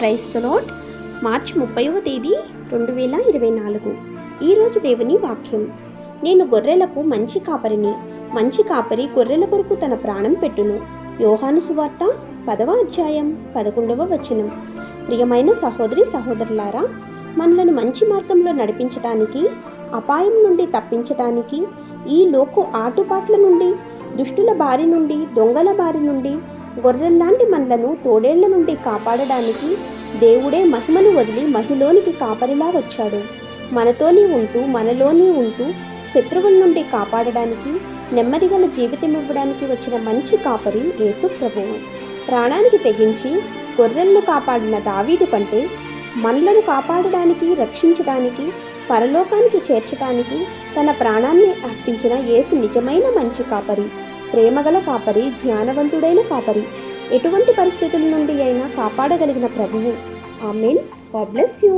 Praise the Lord. మార్చి 30వ తేదీ 2024. ఈరోజు దేవుని వాక్యం. నేను గొర్రెలకు మంచి కాపరిని, మంచి కాపరి గొర్రెల కొరకు తన ప్రాణం పెట్టును. యోహాను సువార్త 10వ అధ్యాయం 11వ వచనం. ప్రియమైన సహోదరి సహోదరులారా, మనలను మంచి మార్గంలో నడిపించటానికి, అపాయం నుండి తప్పించటానికి, ఈ లోకు ఆటుపాట్ల నుండి, దుష్టుల బారి నుండి, దొంగల బారి నుండి, గొర్రెల్లాంటి మనలను తోడేళ్ల నుండి కాపాడడానికి దేవుడే మహిమను వదిలి మహిలోనికి కాపరిలా వచ్చాడు. మనలోని ఉంటూ శత్రువుల నుండి కాపాడడానికి, నెమ్మదిగల జీవితం ఇవ్వడానికి వచ్చిన మంచి కాపరి యేసు ప్రభువు. ప్రాణానికి తెగించి గొర్రెలను కాపాడిన దావీదు కంటే మనలను కాపాడడానికి, రక్షించడానికి, పరలోకానికి చేర్చడానికి తన ప్రాణాన్ని అర్పించిన యేసు నిజమైన మంచి కాపరి, ప్రేమగల కాపరి, జ్ఞానవంతుడైన కాపరి, ఎటువంటి పరిస్థితుల నుండి అయినా కాపాడగలిగిన ప్రభువు. ఆమేన్. God bless you.